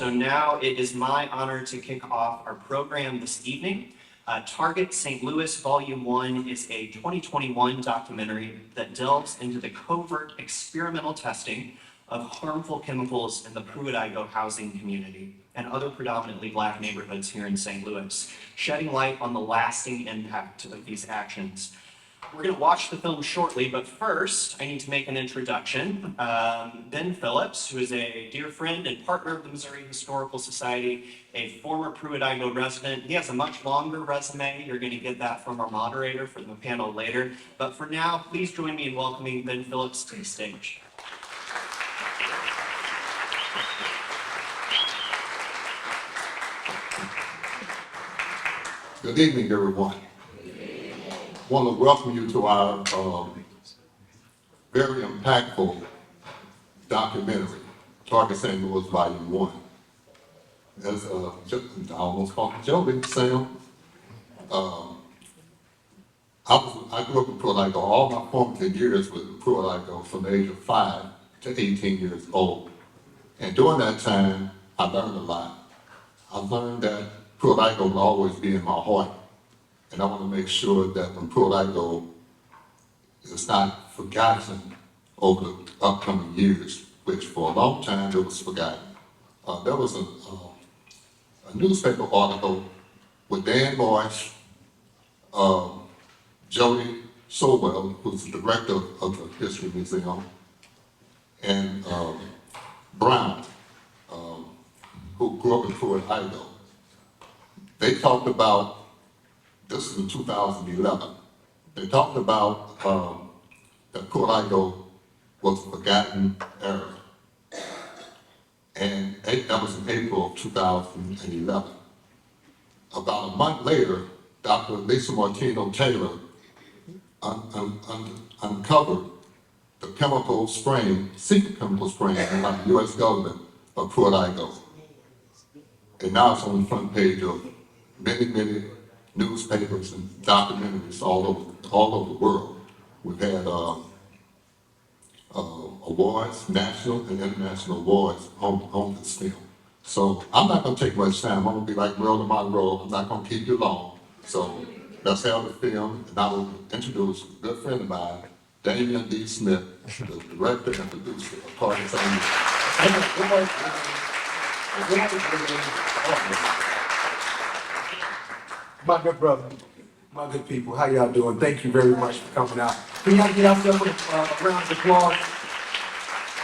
So now it is my honor to kick off our program this evening. Target St. Louis Volume 1 is a 2021 documentary that delves into the covert experimental testing of harmful chemicals in the Pruitt-Igoe housing community and other predominantly Black neighborhoods here in St. Louis, shedding light on the lasting impact of these actions. We're going to watch the film shortly, but first I need to make an introduction. Ben Phillips, who is a dear friend and partner of the Missouri Historical Society, a former Pruitt-Igoe resident. He has a much longer resume. You're going to get that from our moderator for the panel later. But for now, please join me in welcoming Ben Phillips to the stage. Good evening, everyone. I want to welcome you to our very impactful documentary, Target St. Louis Volume 1. As I almost called it Joey, Sam. I grew up in Pruitt-Igoe. All my formative years were in Pruitt-Igoe from the age of 5 to 18 years old. And during that time, I learned a lot. I learned that Pruitt-Igoe will always be in my heart. And I want to make sure that when Pruitt-Igoe is not forgotten over the upcoming years, which for a long time it was forgotten. There was a newspaper article with Dan Boyce, Jody Sowell, who's the director of the History Museum, and Brown, who grew up in Pruitt-Igoe. They talked about, this is in 2011, they talked about that Pruitt-Igoe was a forgotten era. And that was in April of 2011. About a month later, Dr. Lisa Martino-Taylor uncovered the chemical spraying, secret chemical spraying by the U.S. government of Pruitt-Igoe. And now it's on the front page of many newspapers and documentaries all over the world. We've had awards, national and international awards on this film. So I'm not going to take much time. I'm going to be like Marilyn Monroe. I'm not going to keep you long. So let's have the film, and I will introduce a good friend of mine, Damien D. Smith, the director and producer of Target St. Louis. My good brother, my good people, how y'all doing? Thank you very much for coming out. Can y'all get out there with a round of applause?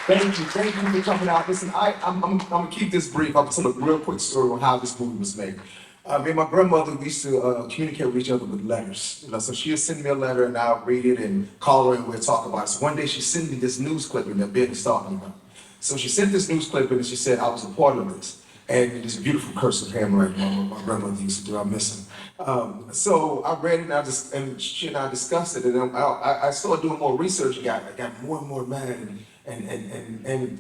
Thank you for coming out. Listen, I'm gonna keep this brief. I'll tell a real quick story on how this movie was made. Me and my grandmother, we used to communicate with each other with letters. You know, so she would send me a letter and I'll read it and call her and we'll talk about it. So one day she sent me this news clipping that Ben is talking about. So she sent this news clipping and she said I was a part of this. And this beautiful cursive handwriting my grandmother used to do. I miss her. So I read it and she and I discussed it. And I started doing more research. I got more and more mad. And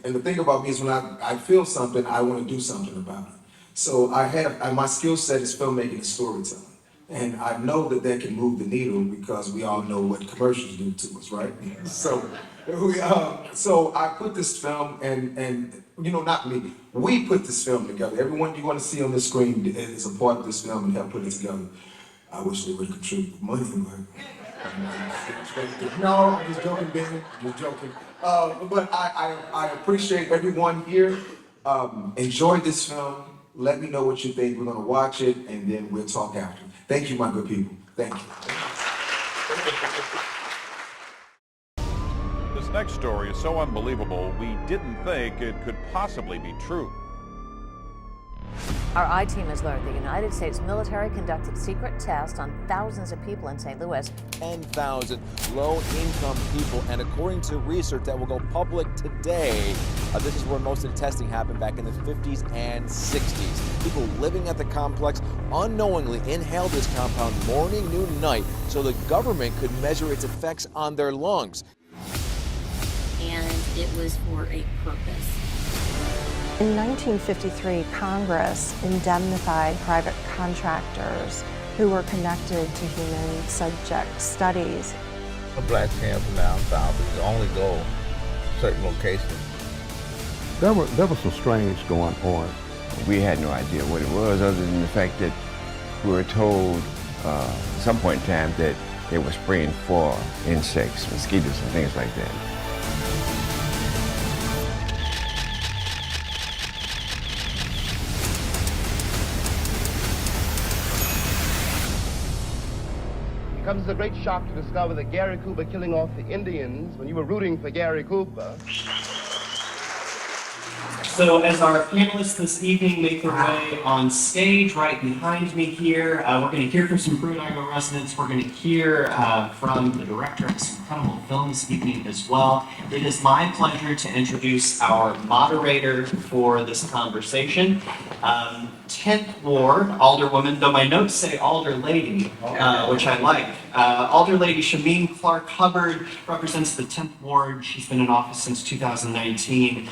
the thing about me is when I feel something, I want to do something about it. So my skill set is filmmaking and storytelling. And I know that can move the needle because we all know what commercials do to us, right? So I put this film and you know, not me, we put this film together. Everyone you want to see on the screen is a part of this film and help put it together. I wish they would have contributed money, but no, I'm just joking, Ben, I'm just joking. But I appreciate everyone here. Enjoy this film. Let me know what you think. We're gonna watch it and then we'll talk after. Thank you, my good people. Thank you. This next story is so unbelievable, we didn't think it could possibly be true. Our I-team has learned the United States military conducted secret tests on thousands of people in St. Louis. 10,000 low-income people, and according to research that will go public today, this is where most of the testing happened back in the 50s and 60s. People living at the complex unknowingly inhaled this compound morning, noon, and night so the government could measure its effects on their lungs. And it was for a purpose. In 1953, Congress indemnified private contractors who were connected to human subject studies. The black camps down south is only go to certain locations. There was some strange going on We had no idea what it was, other than the fact that we were told at some point in time that they were spraying for insects, mosquitoes, and things like that. It comes as a great shock to discover that Gary Cooper killing off the Indians when you were rooting for Gary Cooper. So as our panelists this evening make their way on stage right behind me here, we're going to hear from some Pruitt-Igoe residents. We're going to hear from the director of this incredible film this evening as well. It is my pleasure to introduce our moderator for this conversation. 10th Ward Alderwoman, though my notes say AlderLady, which I like. AlderLady Shameem Clark Hubbard represents the 10th Ward. She's been in office since 2019.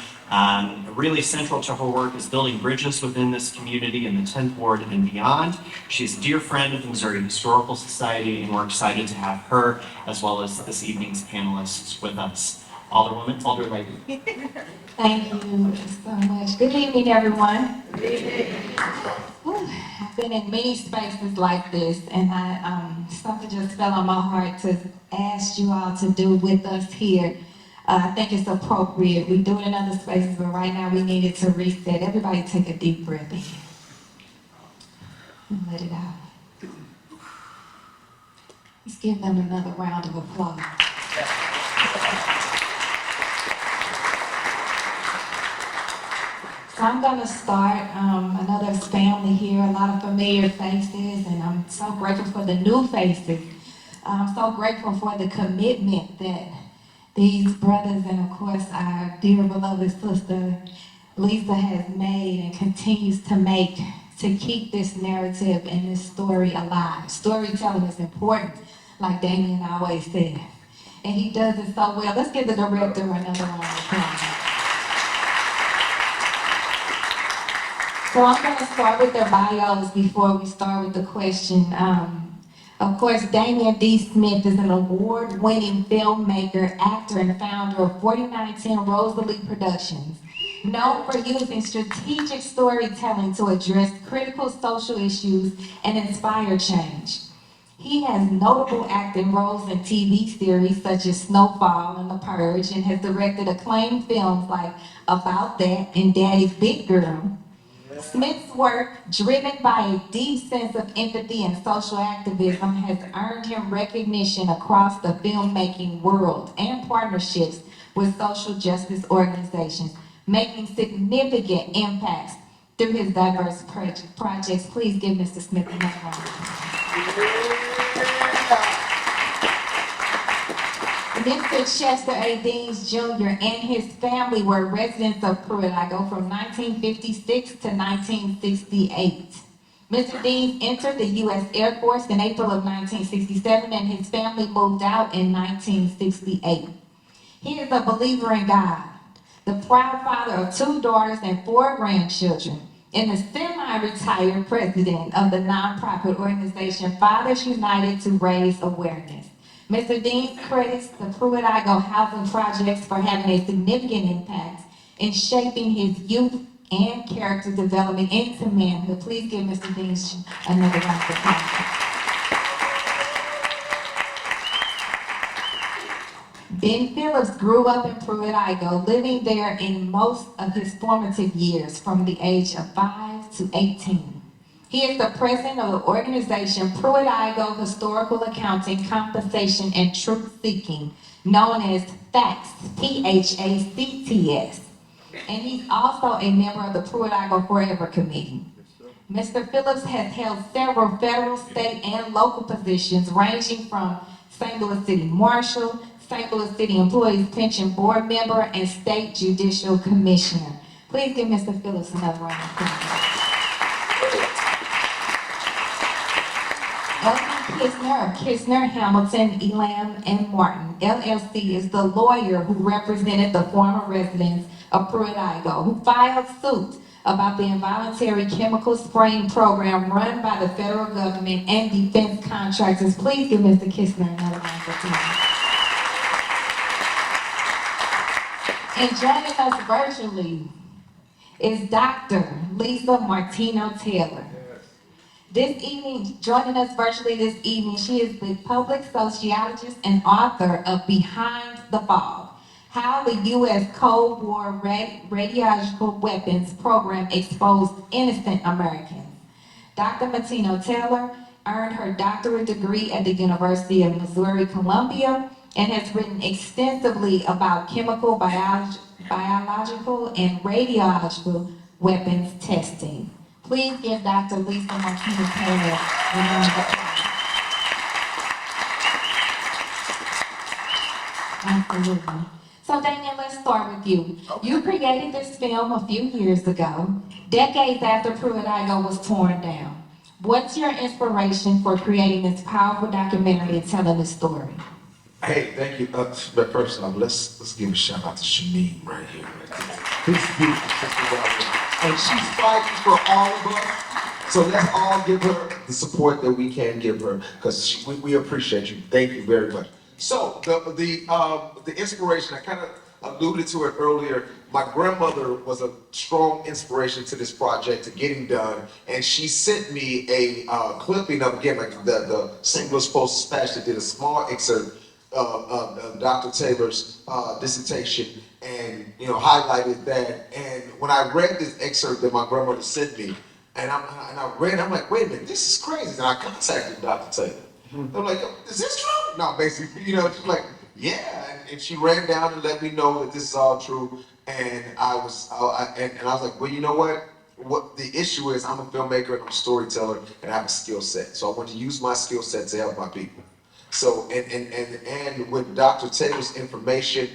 Really central to her work is building bridges within this community in the 10th Ward and beyond. She's a dear friend of the Missouri Historical Society, and we're excited to have her, as well as this evening's panelists, with us. Alderwoman, AlderLady. Thank you so much. Good evening, everyone. Good evening. I've been in many spaces like this, and something just fell on my heart to ask you all to do with us here. I think it's appropriate. We do it in other spaces, but right now we needed to reset. Everybody take a deep breath in. And let it out. Let's give them another round of applause. So I'm going to start another family here, a lot of familiar faces, and I'm so grateful for the new faces. I'm so grateful for the commitment that these brothers and, of course, our dear beloved sister Lisa has made and continues to make to keep this narrative and this story alive. Storytelling is important, like Damien always says, and he does it so well. Let's give the director another round of applause. So I'm going to start with their bios before we start with the question. Of course, Damien D. Smith is an award-winning filmmaker, actor, and founder of 4910 Rosalie Productions, known for using strategic storytelling to address critical social issues and inspire change. He has notable acting roles in TV series such as Snowfall and The Purge, and has directed acclaimed films like About That and Daddy's Big Girl. Smith's work, driven by a deep sense of empathy and social activism, has earned him recognition across the filmmaking world and partnerships with social justice organizations, making significant impacts through his diverse projects. Please give Mr. Smith another round. Mr. Chester A. Deans Jr. and his family were residents of Pruitt-Igoe from 1956 to 1968. Mr. Deans entered the U.S. Air Force in April of 1967, and his family moved out in 1968. He is a believer in God, the proud father of 2 daughters and 4 grandchildren, and the semi-retired president of the nonprofit organization Fathers United to Raise Awareness. Mr. Deans credits the Pruitt-Igoe housing projects for having a significant impact in shaping his youth and character development into manhood. Please give Mr. Deans another round of applause. Ben Phillips grew up in Pruitt-Igoe, living there in most of his formative years from the age of 5 to 18. He is the president of the organization Pruitt-Igoe Historical Accounting, Compensation, and Truth Seeking, known as PHACTS, P-H-A-C-T-S. And he's also a member of the Pruitt-Igoe Forever Committee. Mr. Phillips has held several federal, state, and local positions ranging from St. Louis City Marshal, St. Louis City Employees Pension Board Member, and State Judicial Commissioner. Please give Mr. Phillips another round of applause. Elkin Kistner of Kistner, Hamilton, Elam, and Martin, LLC, is the lawyer who represented the former residents of Pruitt-Igoe, who filed suit about the involuntary chemical spraying program run by the federal government and defense contractors. Please give Mr. Kistner another round of applause. And joining us virtually is Dr. Lisa Martino-Taylor. This evening, joining us virtually this evening, she is the public sociologist and author of Behind the Fog: How the U.S. Cold War Radiological Weapons Program Exposed Innocent Americans. Dr. Martino-Taylor earned her doctorate degree at the University of Missouri-Columbia and has written extensively about chemical, biological, and radiological weapons testing. Please give Dr. Lisa Martino-Taylor a round of applause. Absolutely. So Damien, let's start with you. You created this film a few years ago, decades after Pruitt-Igoe was torn down. What's your inspiration for creating this powerful documentary and telling this story? Hey, thank you. But first off, let's give a shout out to Shameem right here. This beautiful sister right here. And she's fighting for all of us. So let's all give her the support that we can give her, because we appreciate you. Thank you very much. So the inspiration, I kind of alluded to it earlier. My grandmother was a strong inspiration to this project, to getting done, and she sent me a clipping of, again, like the St. Louis Post-Dispatch that did a small excerpt of Dr. Taylor's dissertation, and highlighted that. And when I read this excerpt that my grandmother sent me, and I read, I'm like, wait a minute, this is crazy. And I contacted Dr. Taylor. I'm like, is this true? No, basically, she's like, yeah. And she ran down and let me know that this is all true. And I was like, well, you know what? What the issue is, I'm a filmmaker and I'm a storyteller and I have a skill set. So I want to use my skill set to help my people. So, and with Dr. Taylor's information,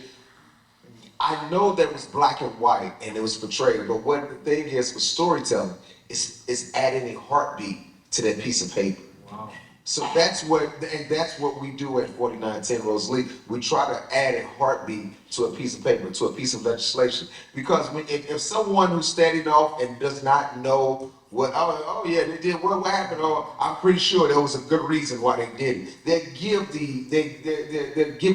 I know that it was black and white and it was portrayed, but what the thing is with storytelling is adding a heartbeat to that piece of paper. Wow. So that's what we do at 4910 Rose Lee. We try to add a heartbeat to a piece of paper, to a piece of legislation. Because if someone who's standing off and does not know what, oh yeah, they did, what happened? Oh, I'm pretty sure there was a good reason why they did it. They give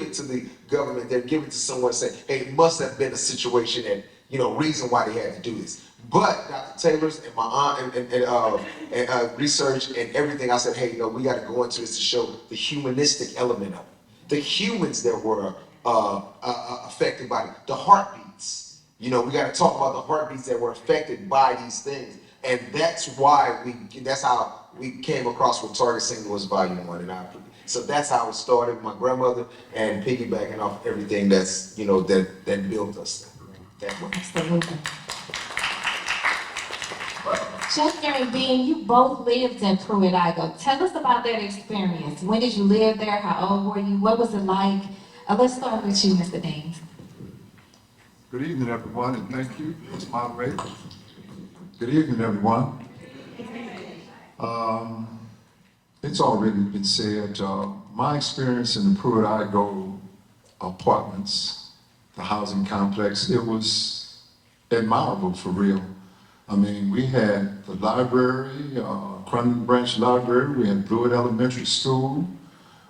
it to the government, they give it to someone saying, hey, it must have been a situation and, reason why they had to do this. But Dr. Taylor's and my aunt and research and everything, I said, hey, we got to go into this to show the humanistic element of it. The humans that were affected by it, the heartbeats. We got to talk about the heartbeats that were affected by these things. And that's how we came across with Target St. Louis Volume 1. So that's how it started with my grandmother, and piggybacking off everything that's, that built us that way. Absolutely. Chef Mary B, you both lived in Pruitt-Igoe. Tell us about that experience. When did you live there? How old were you? What was it like? Let's start with you, Mr. Daines. Good evening, everyone, and thank you, Ms. Moderator. Good evening, everyone. It's already been said, my experience in the Pruitt-Igoe apartments, the housing complex, it was admirable for real. I mean, we had the library, Crumlin Branch Library, we had Pruitt Elementary School.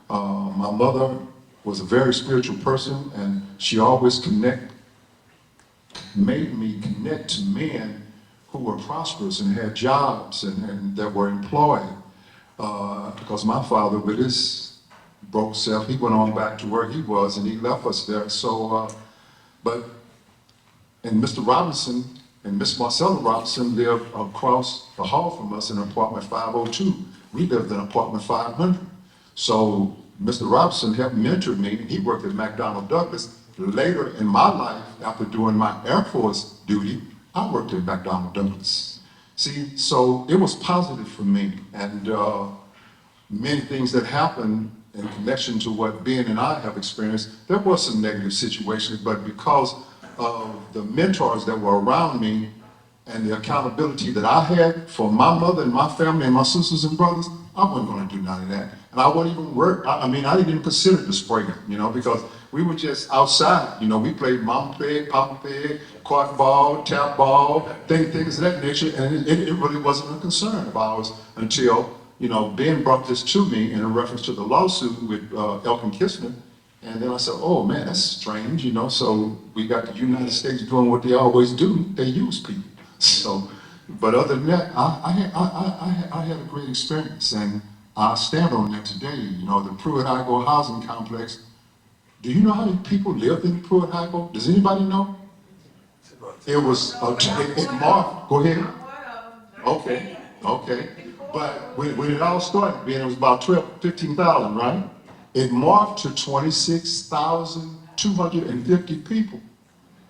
My mother was a very spiritual person, and she always made me connect to men who were prosperous and had jobs and that were employed. Because my father, with his broke self, he went on back to where he was and he left us there. So, and Mr. Robinson and Miss Marcella Robinson lived across the hall from us in apartment 502. We lived in apartment 500. So Mr. Robinson helped mentor me. He worked at McDonnell Douglas. Later in my life, after doing my Air Force duty, I worked at McDonnell Douglas. See, so it was positive for me. And many things that happened in connection to what Ben and I have experienced, there was some negative situations, but because of the mentors that were around me and the accountability that I had for my mother and my family and my sisters and brothers, I wasn't going to do none of that. And I wouldn't even work. I mean, I didn't even consider the spraying, because we were just outside. We played mama peg, papa peg, quad ball, tap ball, things of that nature, and it really wasn't a concern of ours until, Ben brought this to me in reference to the lawsuit with Elkin Kistner. And then I said, oh man, that's strange, so we got the United States doing what they always do, they use people. So, but other than that, I had a great experience, and I stand on that today. You know, the Pruitt-Igoe housing complex. Do you know how many people lived in Pruitt-Igoe? Does anybody know? It was, it marked, go ahead. Okay, okay. But when it all started, it was about 15,000, right? It morphed to 26,250 people.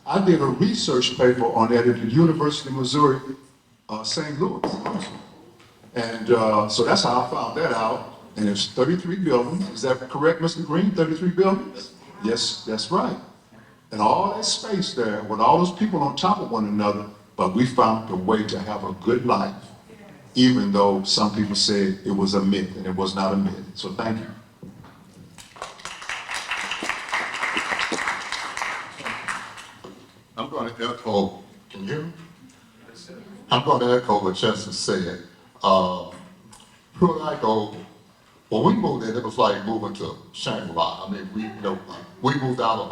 I did a research paper on that at the University of Missouri, St. Louis. And so that's how I found that out. And it's 33 buildings. Is that correct, Mr. Green? 33 buildings? Yes, that's right. And all that space there with all those people on top of one another, but we found a way to have a good life, even though some people said it was a myth, and it was not a myth. So thank you. I'm going to echo, can you hear me? I'm going to echo what Chester said. Pruitt-Igoe, when we moved in, it was like moving to Shangri-La. I mean, we moved out of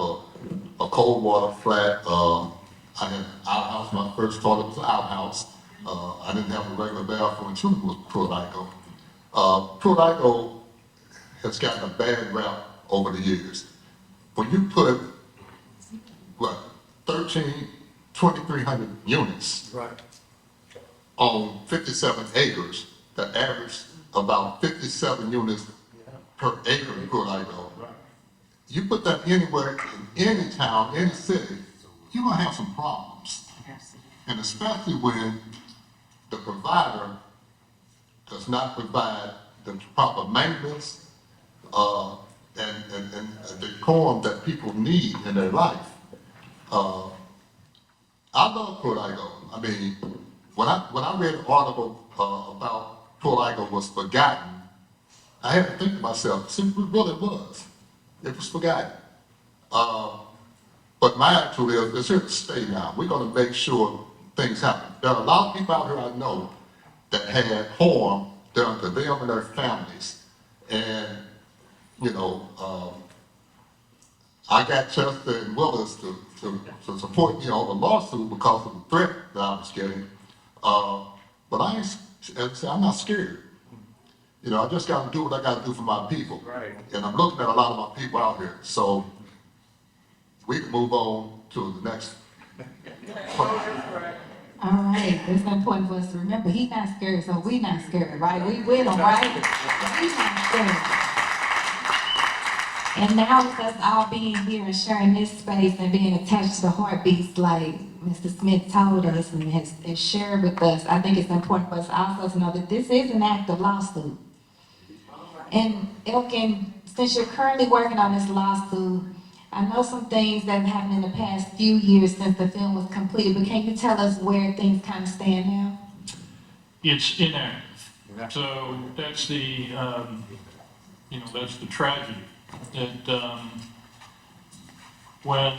a cold water flat. I had an outhouse. My first toilet was an outhouse. I didn't have a regular bathroom until it was Pruitt-Igoe. Pruitt-Igoe has gotten a bad rap over the years. When you put, 2,300 units on 57 acres, that average about 57 units per acre in Pruitt-Igoe. You put that anywhere in any town, any city, you're gonna have some problems. And especially when the provider does not provide the proper maintenance and the decorum that people need in their life. I love Pruitt-Igoe. I mean, when I read an article about Pruitt-Igoe was forgotten, I had to think to myself, see, it really was. It was forgotten. But my attitude is, it's here to stay now. We're going to make sure things happen. There are a lot of people out here I know that had harm done to them and their families. And, you know, I got Chester and Willis to support me on the lawsuit because of the threat that I was getting. But I ain't, as I say, I'm not scared. You know, I just got to do what I got to do for my people. Right. And I'm looking at a lot of my people out here. So we can move on to the next part. All right, it's important for us to remember, he's not scared, so we're not scared, right? We with him, right? He's not scared. And now with us all being here and sharing this space and being attached to the heartbeats like Mr. Smith told us and has shared with us, I think it's important for us also to know that this is an active lawsuit. And Elkin, since you're currently working on this lawsuit, I know some things that have happened in the past few years since the film was completed, but can you tell us where things kind of stand now? It's inactive. So that's the, that's the tragedy. That when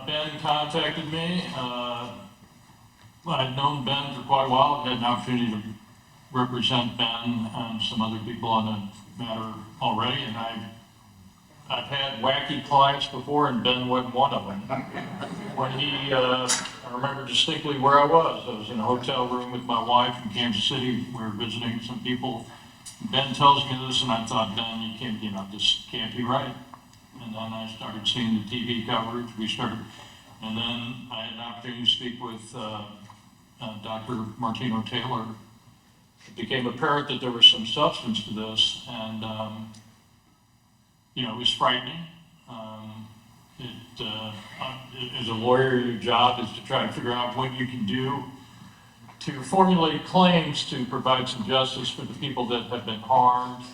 Ben contacted me, I'd known Ben for quite a while. I had an opportunity to represent Ben and some other people on the matter already, and I've had wacky clients before, and Ben wasn't one of them. When he, I remember distinctly where I was. I was in a hotel room with my wife in Kansas City. We were visiting some people. Ben tells me this, and I thought, Ben, you can't, this can't be right. And then I started seeing the TV coverage. And then I had an opportunity to speak with Dr. Martino-Taylor. It became apparent that there was some substance to this, and it was frightening. As a lawyer, your job is to try to figure out what you can do to formulate claims to provide some justice for the people that have been harmed,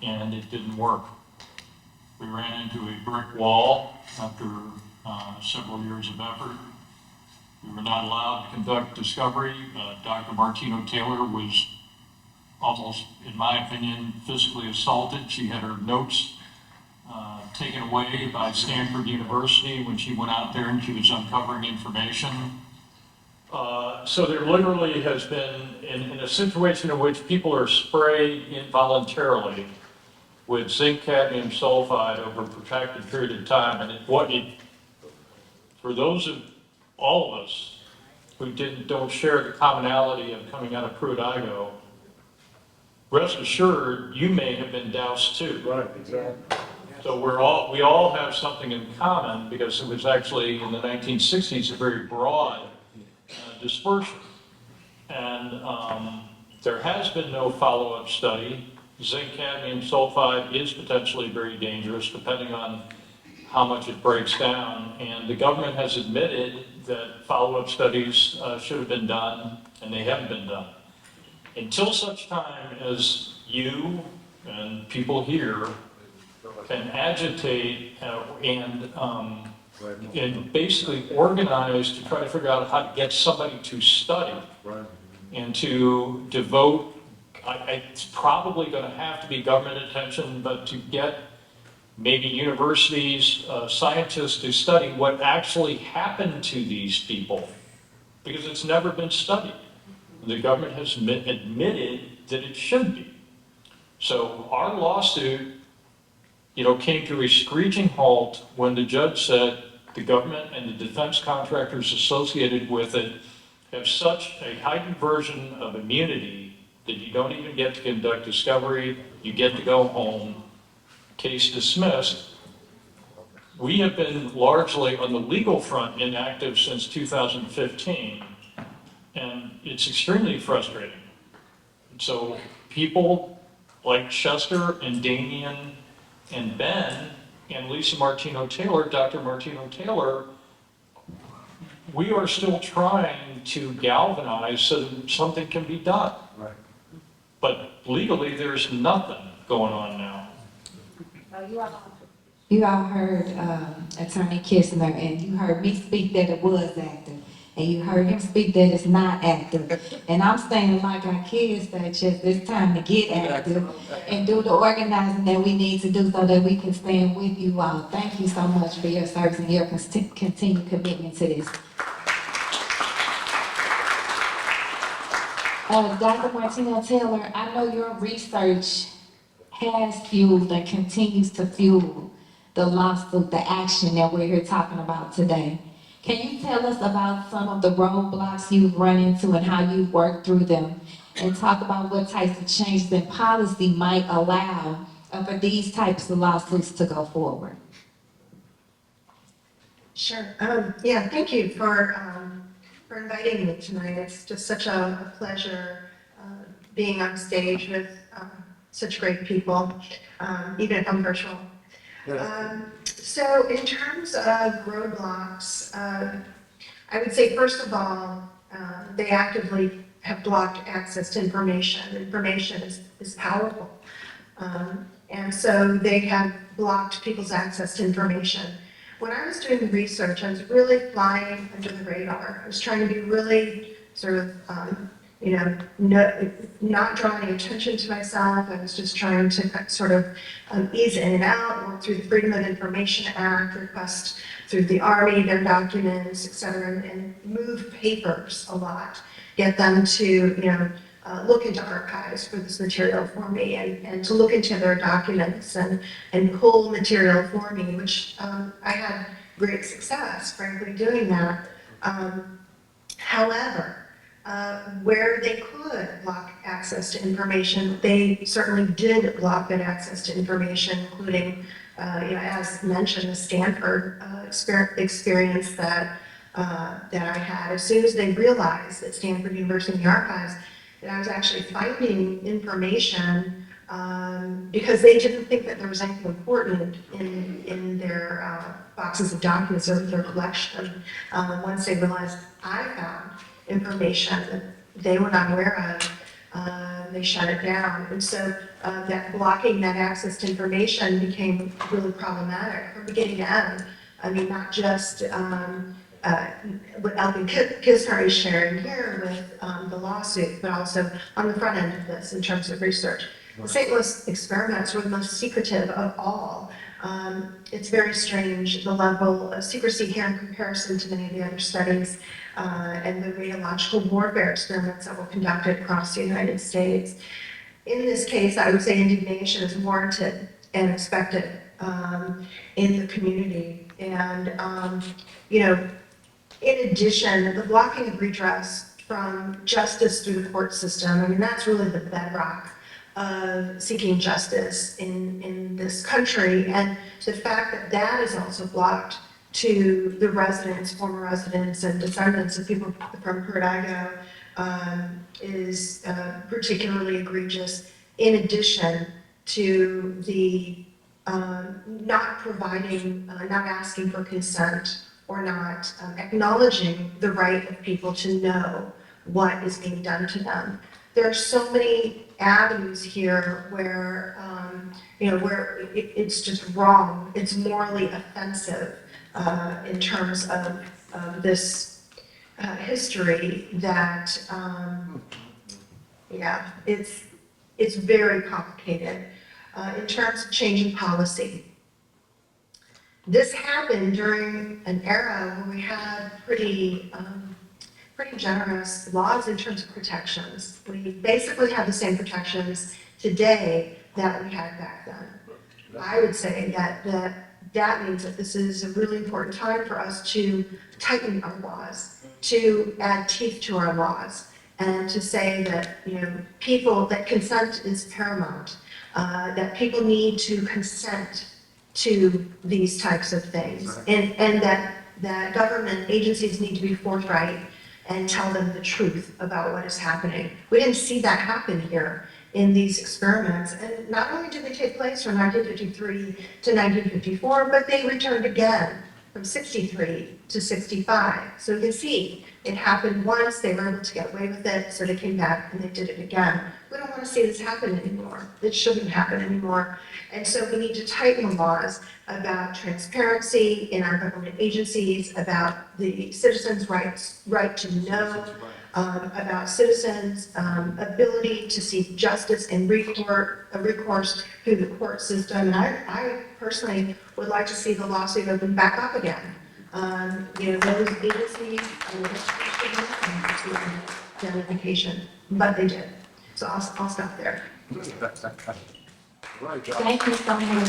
and it didn't work. We ran into a brick wall after several years of effort. We were not allowed to conduct discovery. Dr. Martino-Taylor was almost, in my opinion, physically assaulted. She had her notes taken away by Stanford University when she went out there and she was uncovering information. So there literally has been, in a situation in which people are sprayed involuntarily with zinc cadmium sulfide over a protracted period of time, and for those of all of us who don't share the commonality of coming out of Pruitt-Igoe, rest assured, you may have been doused too. Right, exactly. So we all have something in common, because it was actually in the 1960s a very broad dispersion. And there has been no follow-up study. Zinc cadmium sulfide is potentially very dangerous depending on how much it breaks down. And the government has admitted that follow-up studies should have been done, and they haven't been done. Until such time as you and people here can agitate and basically organize to try to figure out how to get somebody to study and to devote, it's probably going to have to be government attention, but to get maybe universities, scientists to study what actually happened to these people, because it's never been studied. The government has admitted that it should be. So our lawsuit, came to a screeching halt when the judge said the government and the defense contractors associated with it have such a heightened version of immunity that you don't even get to conduct discovery, you get to go home, case dismissed. We have been largely on the legal front inactive since 2015, and it's extremely frustrating. So people like Chester and Damien and Ben and Lisa Martino-Taylor, Dr. Martino-Taylor, we are still trying to galvanize so that something can be done. Right. But legally, there's nothing going on now. You all heard Attorney Kistner, and you heard me speak that it was active, and you heard him speak that it's not active. And I'm saying, like our kids, that just it's time to get active and do the organizing that we need to do so that we can stand with you all. Thank you so much for your service and your continued commitment to this. Dr. Martino-Taylor, I know your research has fueled and continues to fuel the lawsuit, the action that we're here talking about today. Can you tell us about some of the roadblocks you've run into and how you've worked through them, and talk about what types of changes in policy might allow for these types of lawsuits to go forward? Sure. Yeah, thank you for inviting me tonight. It's just such a pleasure being on stage with such great people, even if I'm virtual. So in terms of roadblocks, I would say, first of all, they actively have blocked access to information. Information is powerful. And so they have blocked people's access to information. When I was doing the research, I was really flying under the radar. I was trying to be really sort of, not drawing attention to myself. I was just trying to sort of ease in and out, work through the Freedom of Information Act, request through the Army their documents, et cetera, and move papers a lot, get them to, look into archives for this material for me, and to look into their documents and pull material for me, which I had great success, frankly, doing that. However, where they could block access to information, they certainly did block that access to information, including, as mentioned, the Stanford experience that I had. As soon as they realized that Stanford University in the archives, that I was actually finding information because they didn't think that there was anything important in their boxes of documents or their collection. Once they realized I found information that they were not aware of, they shut it down. And so that blocking that access to information became really problematic from beginning to end. I mean, not just what Elkin Kistner is sharing here with the lawsuit, but also on the front end of this in terms of research. The St. Louis experiments were the most secretive of all. It's very strange, the level of secrecy here in comparison to many of the other studies and the radiological warfare experiments that were conducted across the United States. In this case, I would say indignation is warranted and expected in the community. And, In addition, the blocking of redress from justice through the court system, I mean, that's really the bedrock of seeking justice in this country. And the fact that that is also blocked to the residents, former residents and descendants of people from Pruitt-Igoe is particularly egregious, in addition to the not providing, not asking for consent or not acknowledging the right of people to know what is being done to them. There are so many avenues here where, where it's just wrong. It's morally offensive in terms of this history that, it's very complicated. In terms of changing policy, this happened during an era where we had pretty generous laws in terms of protections. We basically have the same protections today that we had back then. I would say that means that this is a really important time for us to tighten our laws, to add teeth to our laws, and to say that, that consent is paramount, that people need to consent to these types of things, and that government agencies need to be forthright and tell them the truth about what is happening. We didn't see that happen here in these experiments. And not only did they take place from 1953 to 1954, but they returned again from 63 to 65. So you can see it happened once, they were able to get away with it, so they came back and they did it again. We don't want to see this happen anymore. It shouldn't happen anymore. And so we need to tighten the laws about transparency in our government agencies, about the citizens' right to know, about citizens' ability to seek justice and recourse through the court system. And I personally would like to see the lawsuit open back up again. Those agencies identification, but they did. So I'll stop there. Thank you so much.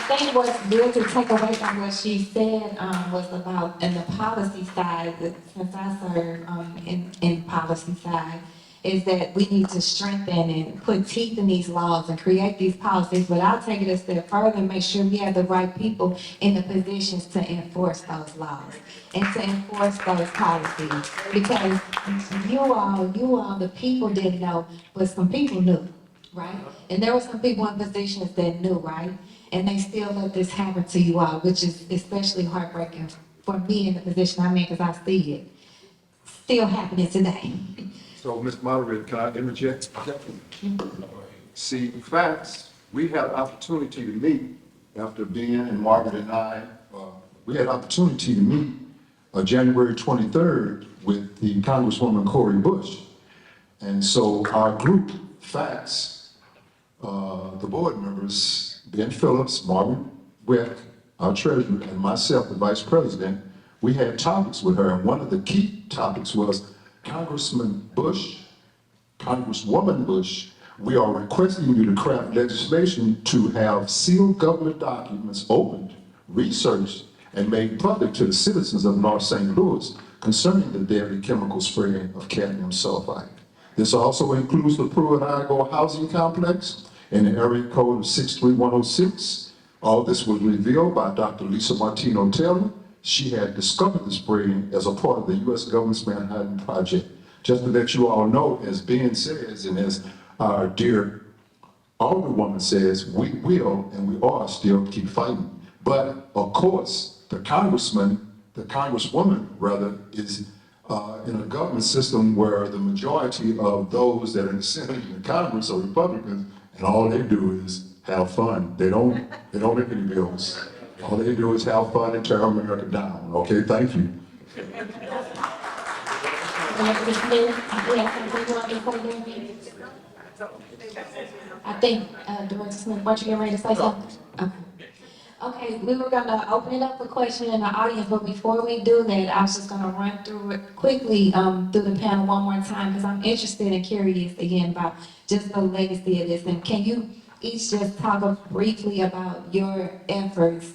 I think what's good to take away from what she said was about in the policy side, since I serve in policy side, is that we need to strengthen and put teeth in these laws and create these policies, but I'll take it a step further and make sure we have the right people in the positions to enforce those laws and to enforce those policies. Because you all, the people didn't know, but some people knew, right? And there were some people in positions that knew, right? And they still let this happen to you all, which is especially heartbreaking for me in the position I'm in, because I see it still happening today. So, Mr. Moderator, can I interject? See, facts, we had an opportunity to meet after Ben and Margaret and I, we had an opportunity to meet January 23rd with the Congresswoman Cori Bush. And so our group, facts, the board members, Ben Phillips, Margaret Wick, our treasurer, and myself, the vice president, we had topics with her. And one of the key topics was Congressman Bush, Congresswoman Bush, we are requesting you to craft legislation to have sealed government documents opened, researched, and made public to the citizens of North St. Louis concerning the deadly chemical spraying of cadmium sulfide. This also includes the Pruitt-Igoe housing complex in the area code of 63106. All this was revealed by Dr. Lisa Martino-Taylor. She had discovered the spraying as a part of the U.S. government's Manhattan Project. Just to let you all know, as Ben says, and as our dear Alderwoman says, we will and we are still keep fighting. But of course, the Congresswoman rather, is in a government system where the majority of those that are in the Senate and the Congress are Republicans, and all they do is have fun. They don't make any bills. All they do is have fun and tear America down. Okay, thank you. I think, Director Smith, weren't you getting ready to say something? Okay, we were gonna open it up for questions in the audience, but before we do that, I was just gonna run through it quickly through the panel one more time, because I'm interested and curious again about just the legacy of this. And can you each just talk briefly about your efforts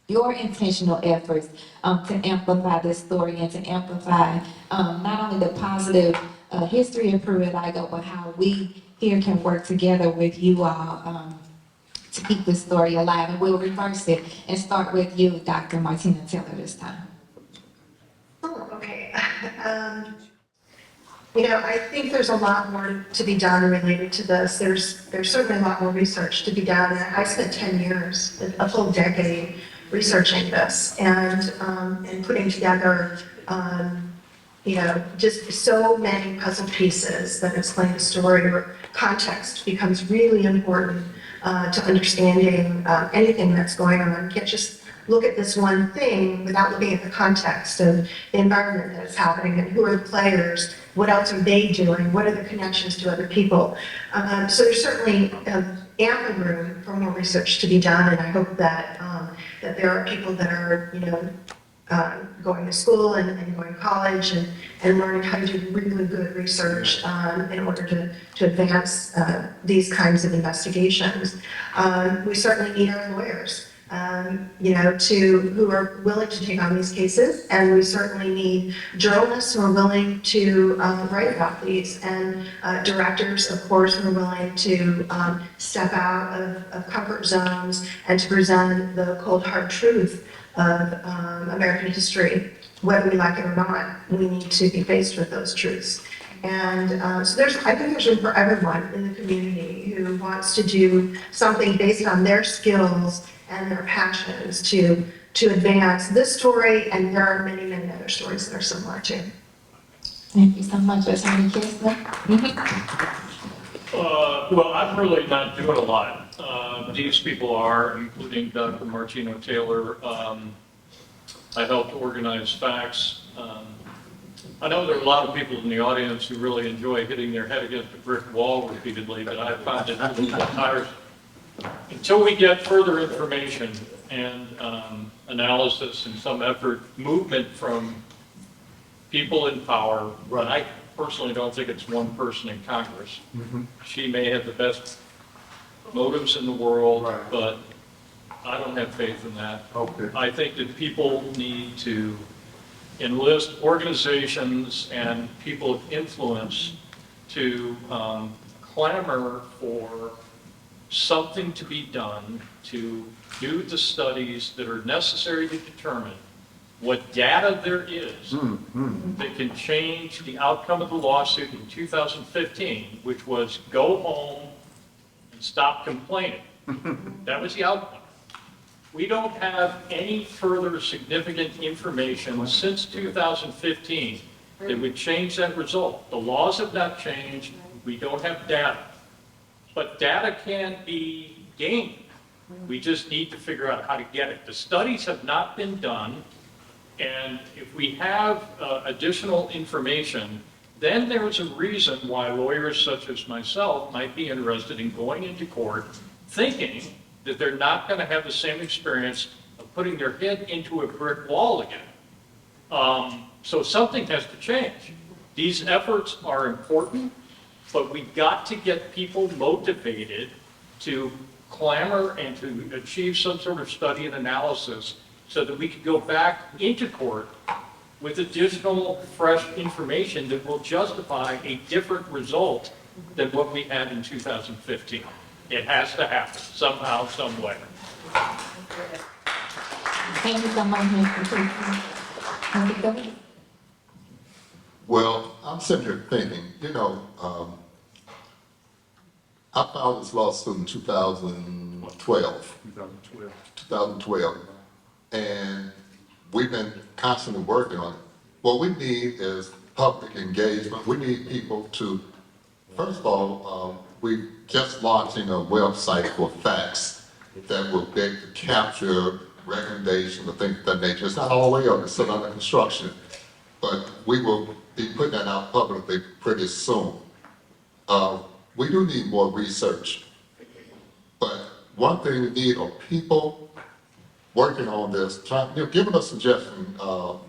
your intentional efforts to amplify this story and to amplify not only the positive history of Pruitt-Igoe, but how we here can work together with you all to keep this story alive. And we'll reverse it and start with you, Dr. Martino-Taylor, this time. Oh, okay. I think there's a lot more to be done related to this. There's certainly a lot more research to be done. And I spent 10 years, a full decade, researching this and putting together, just so many puzzle pieces that explain the story. Where context becomes really important to understanding anything that's going on. You can't just look at this one thing without looking at the context of the environment that is happening and who are the players, what else are they doing, what are the connections to other people. So there's certainly ample room for more research to be done, and I hope that that there are people that are going to school and going to college and learning how to do really good research in order to advance these kinds of investigations. We certainly need our lawyers. Who are willing to take on these cases, and we certainly need journalists who are willing to write about these, and directors, of course, who are willing to step out of comfort zones and to present the cold hard truth of American history. Whether we like it or not, we need to be faced with those truths. And so I think there's room for everyone in the community who wants to do something based on their skills and their passions to advance this story, and there are many, many other stories that are similar too. Thank you so much, Attorney Kistner. Well, I'm really not doing a lot. These people are, including Dr. Martino-Taylor. I helped organize facts. I know there are a lot of people in the audience who really enjoy hitting their head against a brick wall repeatedly, but I find it a little bit tiresome. Until we get further information and analysis and some effort, movement from people in power, and I personally don't think it's one person in Congress. She may have the best motives in the world, but I don't have faith in that. I think that people need to enlist organizations and people of influence to clamor for something to be done to do the studies that are necessary to determine what data there is that can change the outcome of the lawsuit in 2015, which was go home and stop complaining. That was the outcome. We don't have any further significant information since 2015 that would change that result. The laws have not changed. We don't have data. But data can be gained. We just need to figure out how to get it. The studies have not been done, and if we have additional information, then there's a reason why lawyers such as myself might be interested in going into court thinking that they're not going to have the same experience of putting their head into a brick wall again. So something has to change. These efforts are important, but we got to get people motivated to clamor and to achieve some sort of study and analysis so that we could go back into court with additional fresh information that will justify a different result than what we had in 2015. It has to happen somehow, some way. Thank you so much, Mr. Kistner. Well, I'm sitting here thinking, I filed this lawsuit in 2012. 2012. And we've been constantly working on it. What we need is public engagement. We need people to, first of all, we're just launching a website for facts that will be able to capture recommendations and things of that nature. It's not all the way up, it's still under construction. But we will be putting that out publicly pretty soon. We do need more research. But one thing we need are people working on this, giving us suggestions,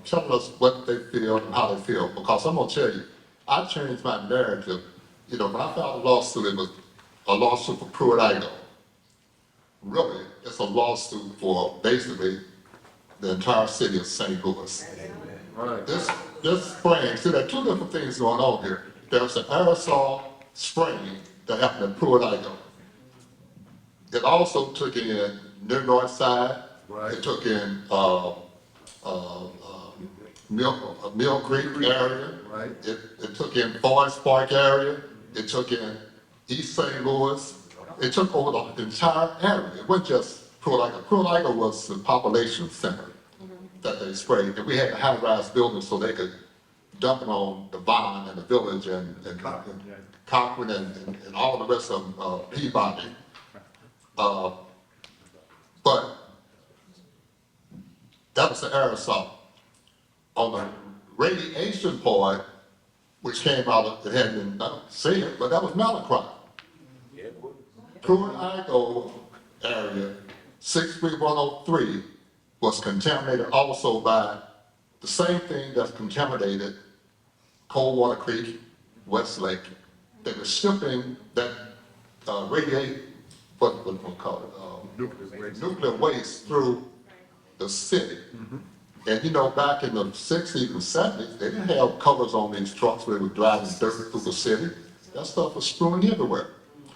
telling us what they feel and how they feel. Because I'm going to tell you, I changed my narrative. When I filed a lawsuit, it was a lawsuit for Pruitt-Igoe. Really, it's a lawsuit for basically the entire city of St. Louis. This spraying, see, there are two different things going on here. There's an aerosol spraying that happened at Pruitt-Igoe. It also took in New North Side. It took in Mill Creek area. It took in Forest Park area. It took in East St. Louis. It took over the entire area. It wasn't just Pruitt-Igoe. Pruitt-Igoe was the population center that they sprayed. And we had the high-rise buildings so they could dump it on the Vine and the Village and Cochran and all the rest of Peabody. But that was the aerosol. On the radiation part, which came out of, it hadn't been said, but that was malacry. Pruitt-Igoe area, 63103, was contaminated also by the same thing that's contaminated Coldwater Creek, Westlake. They were shipping that what we call it, nuclear waste through the city. And you know, back in the 60s and 70s, they didn't have covers on these trucks where they were driving dirt through the city. That stuff was spewing everywhere.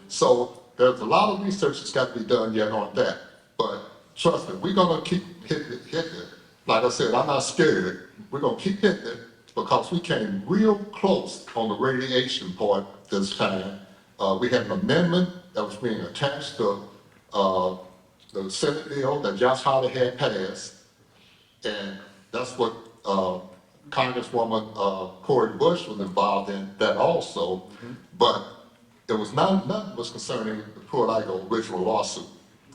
So there's a lot of research that's got to be done yet on that. But trust me, we're gonna keep hitting it. Like I said, I'm not scared. We're gonna keep hitting it because we came real close on the radiation part this time. We had an amendment that was being attached to the Senate bill that Josh Hawley had passed. And that's what Congresswoman Cori Bush was involved in that also. But it was nothing was concerning the Pruitt-Igoe original lawsuit,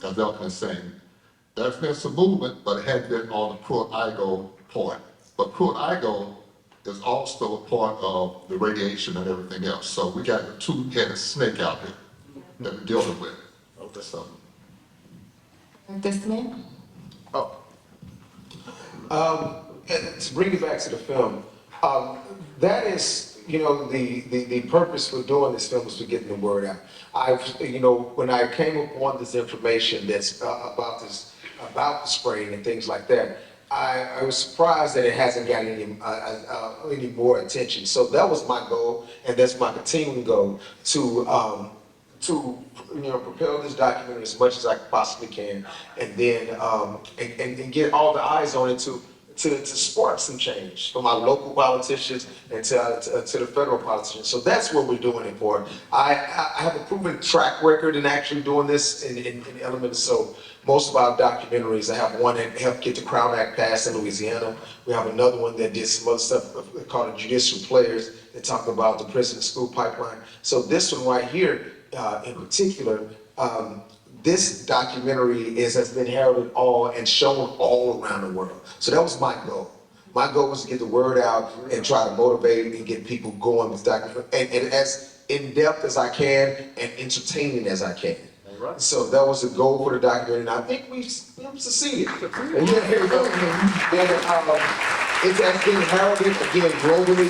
as Elkin is saying. There's been some movement, but it hadn't been on the Pruitt-Igoe part. But Pruitt-Igoe is also a part of the radiation and everything else. So we got a two-headed snake out here that we're dealing with. So. Dr. Smith? And to bring it back to the film, that is, you know, the purpose for doing this film was to get the word out. You know, when I came upon this information that's about the spraying and things like that, I was surprised that it hasn't gotten any more attention. So that was my goal, and that's my continuing goal to you know, propel this documentary as much as I possibly can, and then and get all the eyes on it to spark some change from our local politicians and to the federal politicians. So that's what we're doing it for. I have a proven track record in actually doing this in elements. So most of our documentaries, I have one that helped get the Crown Act passed in Louisiana. We have another one that did some other stuff called the Judicial Players that talk about the prison school pipeline. So this one right here, in particular, this documentary has been heralded and shown all around the world. So that was my goal. My goal was to get the word out and try to motivate and get people going with documentary, and as in depth as I can and entertaining as I can. Right. So that was the goal for the documentary, and I think we've succeeded. And here we go. It has been heralded again globally,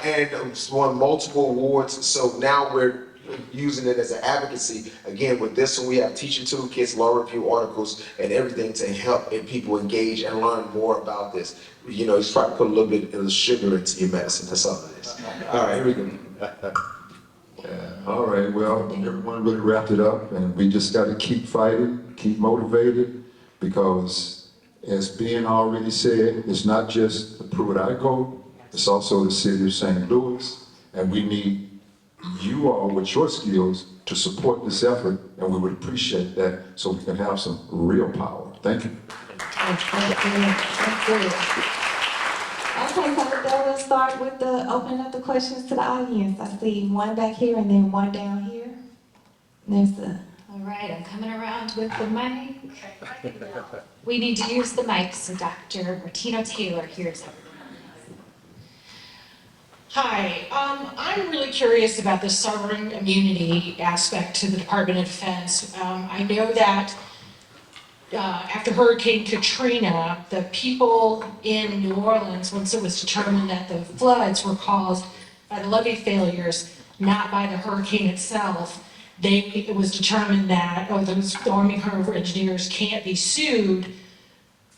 and it's won multiple awards. So now we're using it as an advocacy. Again, with this one, we have teaching toolkits, law review articles, and everything to help people engage and learn more about this. You know, just try to put a little bit of sugar into your medicine. That's all it is. All right, here we go. All right, well, everyone really wrapped it up, and we just got to keep fighting, keep motivated, because as being already said, it's not just the Pruitt-Igoe, it's also the city of St. Louis, and we need you all with your skills to support this effort, and we would appreciate that so we can have some real power. Thank you. Okay, so then we'll start with opening up the questions to the audience. I see one back here and then one down here. All right, I'm coming around with the mic. We need to use the mic, so Dr. Martino-Taylor hears everyone. Hi, I'm really curious about the sovereign immunity aspect to the Department of Defense. I know that after Hurricane Katrina, the people in New Orleans, once it was determined that the floods were caused by the levee failures, not by the hurricane itself, it was determined that the Army Corps of Engineers can't be sued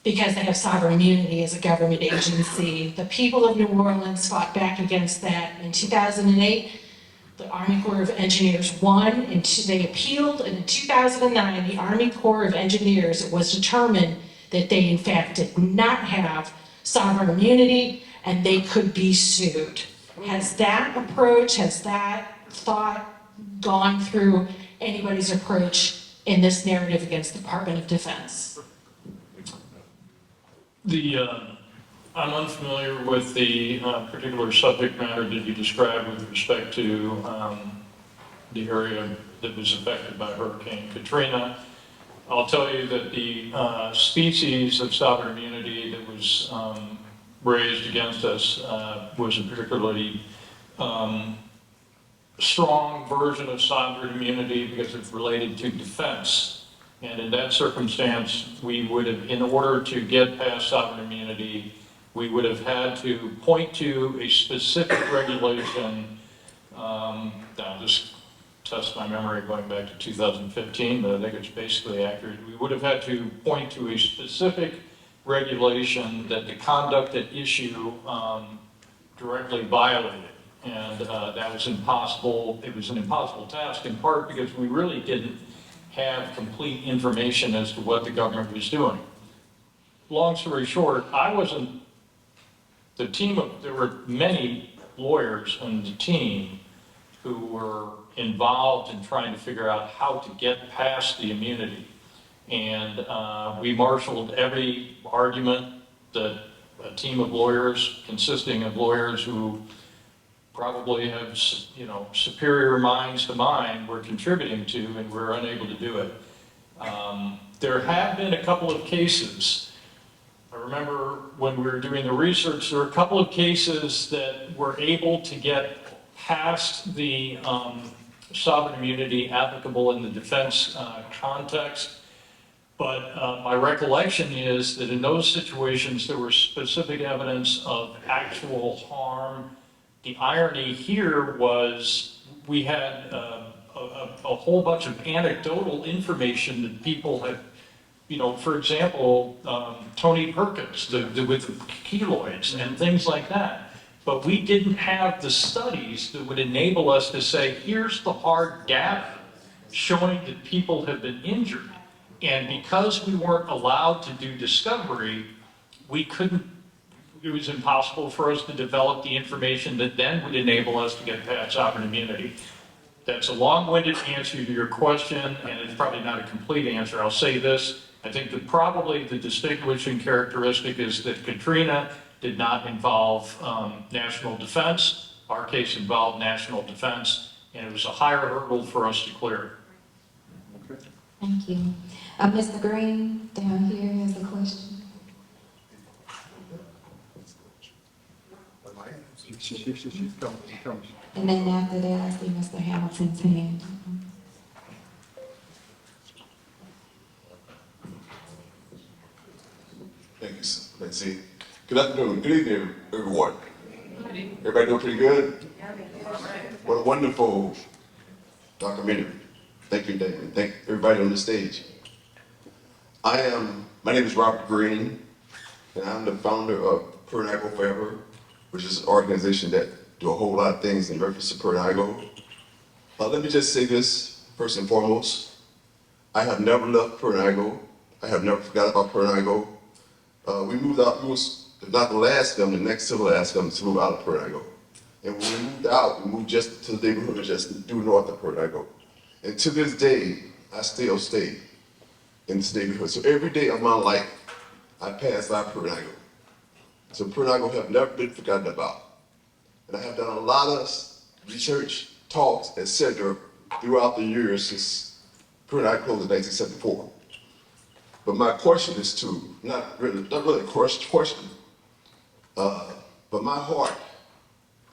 because they have sovereign immunity as a government agency. The people of New Orleans fought back against that. In 2008, the Army Corps of Engineers won, and they appealed, and in 2009, the Army Corps of Engineers, it was determined that they in fact did not have sovereign immunity and they could be sued. Has that approach, has that thought gone through anybody's approach in this narrative against the Department of Defense? I'm unfamiliar with the particular subject matter that you described with respect to the area that was affected by Hurricane Katrina. I'll tell you that the species of sovereign immunity that was raised against us was a particularly strong version of sovereign immunity because it's related to defense. And in that circumstance, we would have, in order to get past sovereign immunity, we would have had to point to a specific regulation. I'll just test my memory going back to 2015, but I think it's basically accurate. We would have had to point to a specific regulation that the conduct at issue directly violated. And that was impossible. It was an impossible task in part because we really didn't have complete information as to what the government was doing. Long story short, I wasn't the team of, there were many lawyers on the team who were involved in trying to figure out how to get past the immunity. And we marshaled every argument that a team of lawyers, consisting of lawyers who probably have, you know, superior minds to mine, were contributing to, and we're unable to do it. There have been a couple of cases. I remember when we were doing the research, there were a couple of cases that were able to get past the sovereign immunity applicable in the defense context. But my recollection is that in those situations, there was specific evidence of actual harm. The irony here was we had a whole bunch of anecdotal information that people had, you know, for example, Tony Perkins with the keloids and things like that. But we didn't have the studies that would enable us to say, here's the hard data showing that people have been injured. And because we weren't allowed to do discovery, we couldn't, it was impossible for us to develop the information that then would enable us to get past sovereign immunity. That's a long-winded answer to your question, and it's probably not a complete answer. I'll say this, I think that probably the distinguishing characteristic is that Katrina did not involve national defense. Our case involved national defense, and it was a higher hurdle for us to clear. Okay. Thank you. Mr. Green down here has a question. She's coming. And then after that, I see Mr. Hamilton's hand. Thank you, Betsy. Good afternoon, good evening, everyone. Everybody doing pretty good? What a wonderful documentary. Thank you, Damien. Thank everybody on the stage. My name is Robert Green, and I'm the founder of Pruitt-Igoe Forever, which is an organization that do a whole lot of things in reference to Pruitt-Igoe. Let me just say this, first and foremost. I have never left Pruitt-Igoe. I have never forgot about Pruitt-Igoe. We moved out, we was not the last family, the next to the last family to move out of Pruitt-Igoe. And when we moved out, we moved just to the neighborhood just due north of Pruitt-Igoe. And to this day, I still stay in this neighborhood. So every day of my life, I pass by Pruitt-Igoe. So Pruitt-Igoe have never been forgotten about. And I have done a lot of research, talks, etc. throughout the years since Pruitt-Igoe closed in 1974. But my question is not really a question, but my heart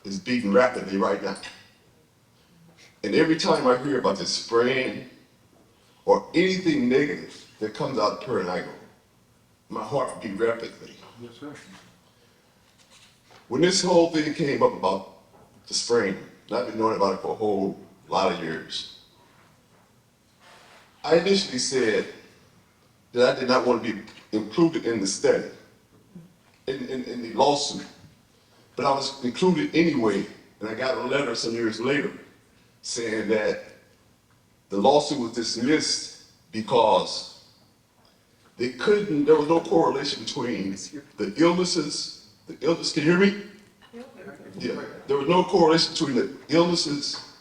is beating rapidly right now. And every time I hear about this spraying or anything negative that comes out of Pruitt-Igoe, my heart beats rapidly. Yes, sir. When this whole thing came up about the spraying, and I've been knowing about it for a whole lot of years, I initially said, that I did not want to be included in the study, in the lawsuit. But I was included anyway, and I got a letter some years later saying that the lawsuit was dismissed because there was no correlation between the illnesses, can you hear me? Yeah, there was no correlation between the illnesses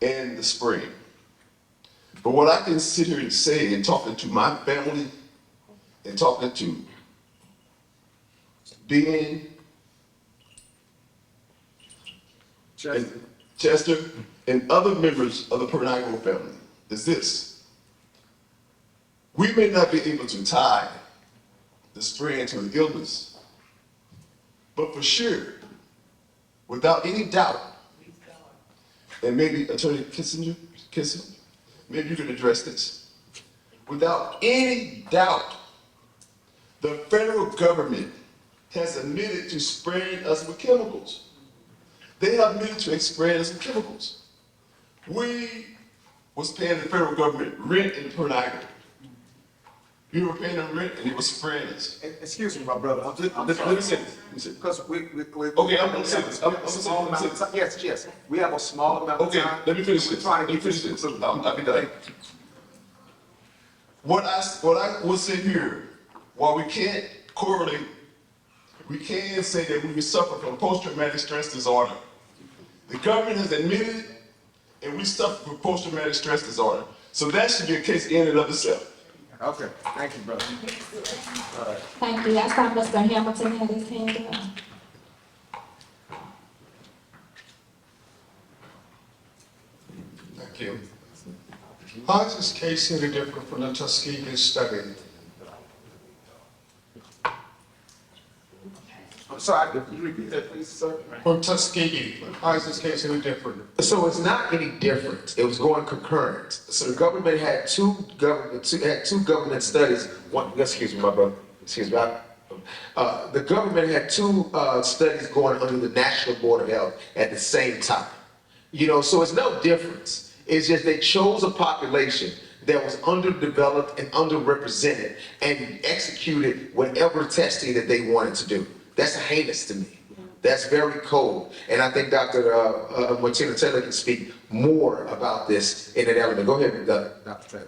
and the spraying. But what I can sit here and say, and talking to my family, and talking to Ben, and Chester, and other members of the Pruitt-Igoe family, is this. We may not be able to tie the spraying to the illness, but for sure, without any doubt, and maybe Attorney Kistner, maybe you can address this. Without any doubt, the federal government has admitted to spraying us with chemicals. They have admitted to spraying us with chemicals. We was paying the federal government rent in Pruitt-Igoe. We were paying them rent and he was spraying us. Excuse me, my brother. Let me say this. Because we Okay, I'm gonna say this. Yes. We have a small amount of Okay, time. let me finish We're this. trying to Let me get finish this. this. I'll be done. What I will say here, while we can't correlate, we can say that we suffer from post-traumatic stress disorder. The government has admitted it, and we suffer from post-traumatic stress disorder. So that should be a case in and of itself. Okay, thank you, brother. All right. Thank you. I saw Mr. Hamilton had his hand up. Thank you. How is this case any different from the Tuskegee study? I'm sorry, could you repeat that, please, sir? From Tuskegee, how is this case any different? So it's not any different. It was going concurrent. So the government had two government studies. One, excuse me, my brother. Excuse me. The government had two studies going under the National Board of Health at the same time. You know, so it's no difference. It's just they chose a population that was underdeveloped and underrepresented and executed whatever testing that they wanted to do. That's heinous to me. That's very cold. And I think Dr. Martino-Taylor can speak more about this in an element. Go ahead, Dr. Taylor.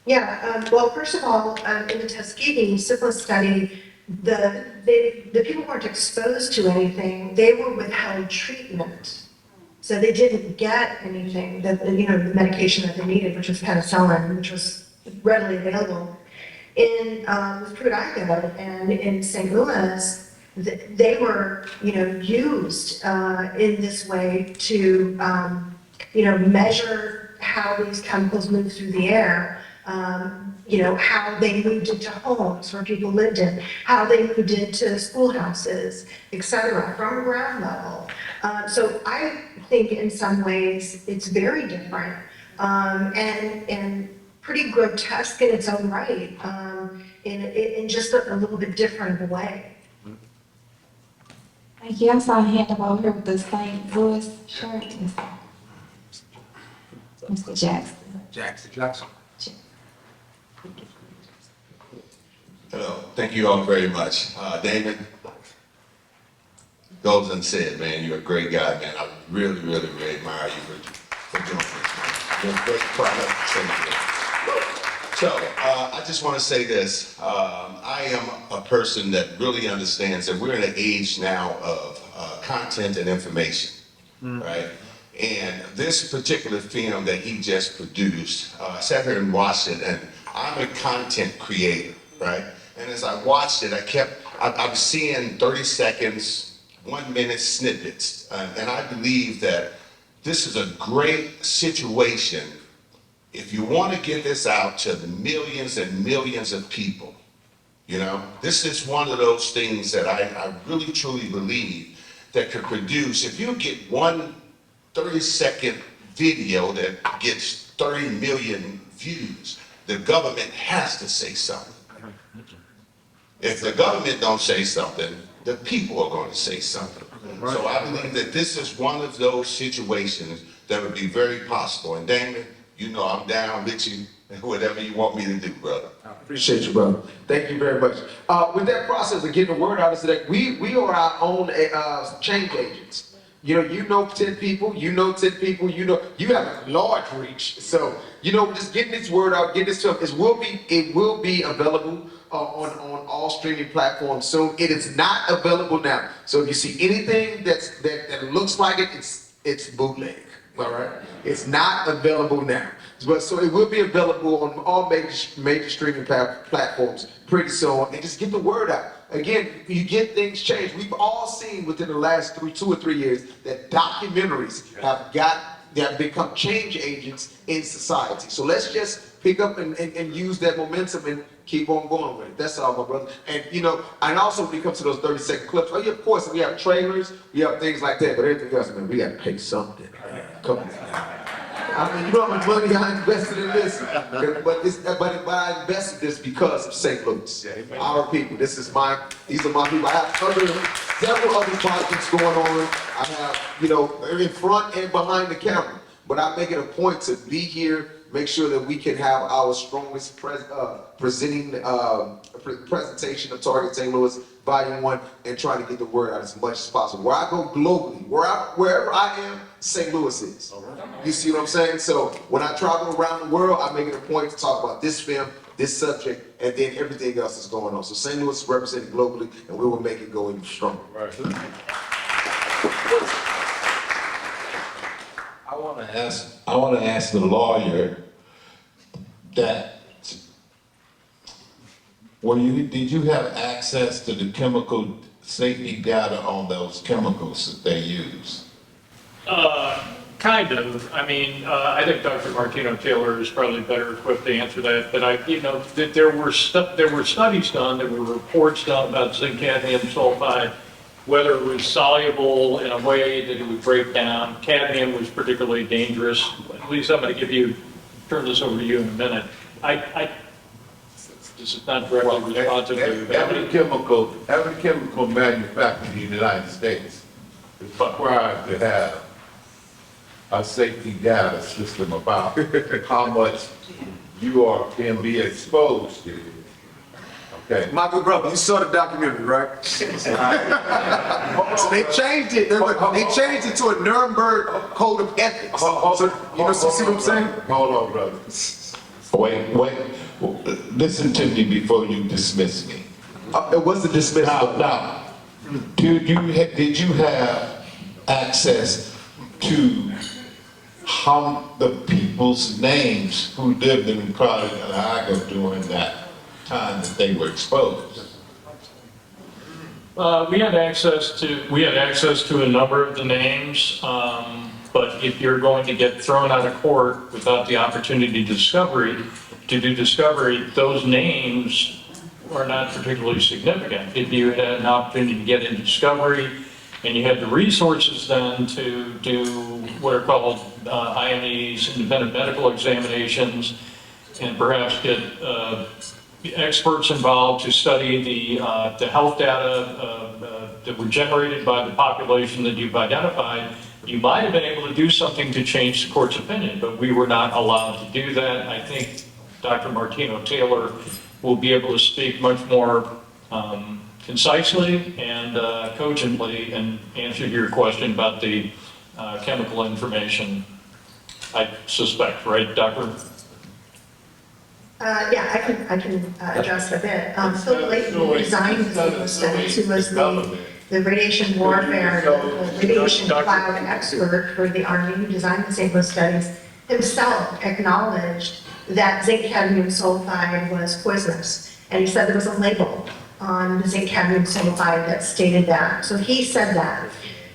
Yeah, well, first of all, in the Tuskegee syphilis study, the people weren't exposed to anything. They were withheld treatment. So they didn't get anything, the medication that they needed, which was penicillin, which was readily available. In Pruitt-Igoe and in St. Louis, they were, used in this way to, measure how these chemicals move through the air, how they moved into homes where people lived in, how they moved into schoolhouses, et cetera, from ground level. So I think in some ways it's very different and pretty grotesque in its own right, in just a little bit different of a way. Thank you. I saw a hand up over here with the St. Louis shirt. Mr. Jackson. Hello, thank you all very much. Damon, goes unsaid, man, you're a great guy, man. I really, really, really admire you for doing this, man. You're a great product. So, I just want to say this. I am a person that really understands that we're in an age now of content and information, right? And this particular film that he just produced, I sat here and watched it, and I'm a content creator, right? And as I watched it, I'm seeing 30 seconds, 1 minute snippets, and I believe that this is a great situation if you want to get this out to the millions and millions of people. This is one of those things that I really truly believe that could produce, if you get one 30-second video that gets 30 million views, the government has to say something. If the government don't say something, the people are going to say something. So I believe that this is one of those situations that would be very possible. And Damon, I'm down with you, whatever you want me to do, brother. Appreciate you, brother. Thank you very much. With that process of getting the word out is that we are our own change agents. You know 10 people, you know 10 people, you have a large reach. So, just getting this word out, getting this stuff, it will be available on all streaming platforms soon. It is not available now. So if you see anything that looks like it, it's bootleg. All right? It's not available now. But so it will be available on all major streaming platforms pretty soon, and just get the word out. Again, you get things changed. We've all seen within the last 2 or 3 years that documentaries have become change agents in society. So let's just pick up and use that momentum and keep on going with it. That's all, my brother. And and also when it comes to those 30-second clips, of course, we have trailers, we have things like that, but everything else, man, we got to pay something. Come on. I mean, how much money I invested in this, but I invested this because of St. Louis, our people. These are my people. I have several other projects going on. I have, in front and behind the camera. But I make it a point to be here, make sure that we can have our strongest presentation of Target St. Louis Volume 1 and try to get the word out as much as possible. Where I go globally, wherever I am, St. Louis is. You see what I'm saying? So when I travel around the world, I make it a point to talk about this film, this subject, and then everything else is going on. So St. Louis is represented globally, and we will make it go even stronger. Right. I want to ask the lawyer that did you have access to the chemical safety data on those chemicals that they use? Kind of. I mean, I think Dr. Martino-Taylor is probably better equipped to answer that. But there were studies done, there were reports done about zinc cadmium sulfide, whether it was soluble in a way that it would break down. Cadmium was particularly dangerous. At least I'm going to turn this over to you in a minute. This is not directly responsive to every chemical manufactured in the United States is required to have a safety data system about how much you can be exposed to. Okay. My good brother, you saw the documentary, right? So they changed it. They changed it to a Nuremberg code of ethics. So see what I'm saying? Hold on, brother. Wait. Listen to me before you dismiss me. What's the dismissal? Now, did you have access to how the people's names who lived in Pruitt-Igoe during that time that they were exposed? We had access to a number of the names, but if you're going to get thrown out of court without the opportunity to do discovery, those names are not particularly significant. If you had an opportunity to get into discovery and you had the resources then to do what are called IMEs, independent medical examinations, and perhaps get experts involved to study the health data that were generated by the population that you've identified, you might have been able to do something to change the court's opinion, but we were not allowed to do that. I think Dr. Martino-Taylor will be able to speak much more concisely and cogently and answer your question about the chemical information, I suspect, right, Doctor? Yeah, I can address a bit. Phil Layton, who designed the studies, who was the radiation warfare, the radiation cloud expert for the Army, who designed the St. Louis studies, himself acknowledged that zinc cadmium sulfide was poisonous. And he said there was a label on the zinc cadmium sulfide that stated that. So he said that.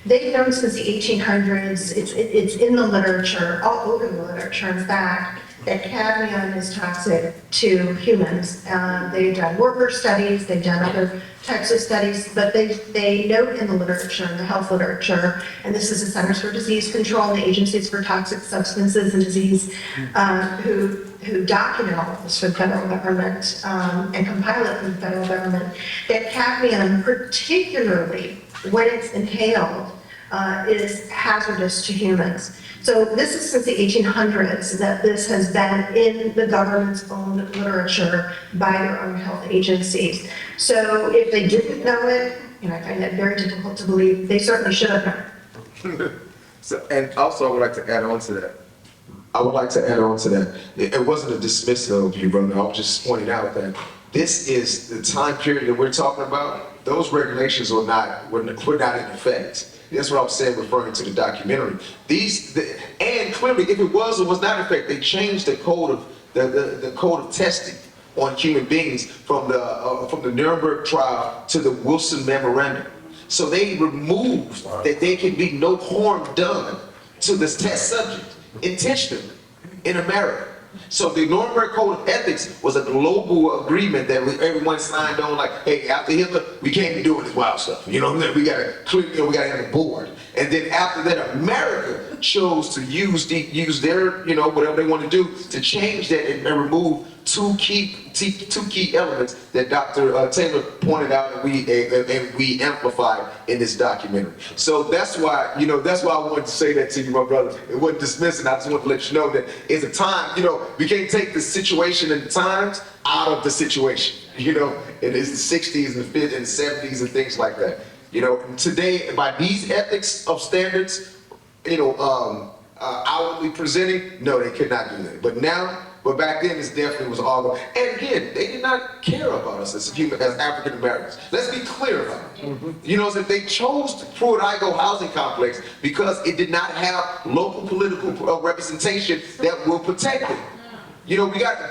They've known since the 1800s, it's in the literature, all over the literature, in fact, that cadmium is toxic to humans. They've done worker studies, they've done other types of studies, but they note in the literature, in the health literature, and this is the Centers for Disease Control and the Agencies for Toxic Substances and Disease, who document all of this for the federal government and compile it for the federal government, that cadmium, particularly when it's inhaled, is hazardous to humans. So this is since the 1800s that this has been in the government's own literature by their own health agencies. So if they didn't know it, I find that very difficult to believe. They certainly should have known. So, and also I would like to add on to that. It wasn't a dismissal of you, brother. I was just pointing out that this is the time period that we're talking about. Those regulations were not in effect. That's what I was saying, referring to the documentary. And clearly, if it was or was not in effect, they changed the code of the code of testing on human beings from the Nuremberg trial to the Wilson Memorandum. So they removed that there can be no harm done to this test subject intentionally in America. So the Nuremberg Code of Ethics was a global agreement that everyone signed on, like, hey, after Hitler, we can't be doing this wild stuff. You know what I'm saying? We gotta have a board. And then after that, America chose to use their, whatever they want to do to change that and remove two key elements that Dr. Taylor pointed out and we amplified in this documentary. So that's why I wanted to say that to you, my brother. It wasn't dismissing. I just want to let you know that it's a time, we can't take the situation and the times out of the situation. It is the 60s and the 50s and the 70s and things like that. Today, by these ethics of standards, outwardly presenting, no, they could not do that. But back then, it definitely was all. And again, they did not care about us as African Americans. Let's be clear about it. That they chose the Pruitt-Igoe housing complex because it did not have local political representation that will protect it.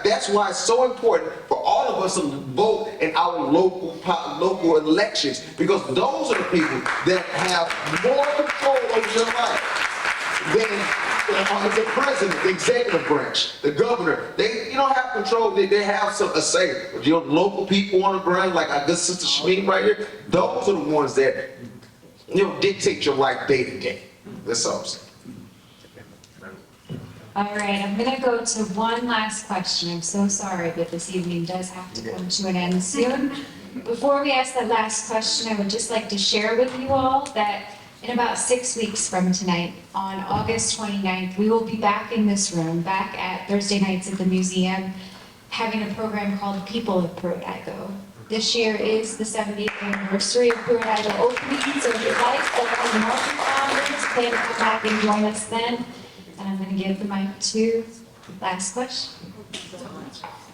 That's why it's so important for all of us to vote in our local elections, because those are the people that have more control over your life than the president, the executive branch, the governor. They don't have control. They have a say. Local people on the ground, like our good sister Shameem right here, those are the ones that dictate your life day to day. That's all I'm saying. All right, I'm going to go to one last question. I'm so sorry, but this evening does have to come to an end soon. Before we ask that last question, I would just like to share with you all that in about 6 weeks from tonight, on August 29th, we will be back in this room, back at Thursday nights at the museum, having a program called People of Pruitt-Igoe. This year is the 70th anniversary of Pruitt-Igoe opening, so if you'd like, the market founders plan to come back and join us then. And I'm going to give the mic to last question.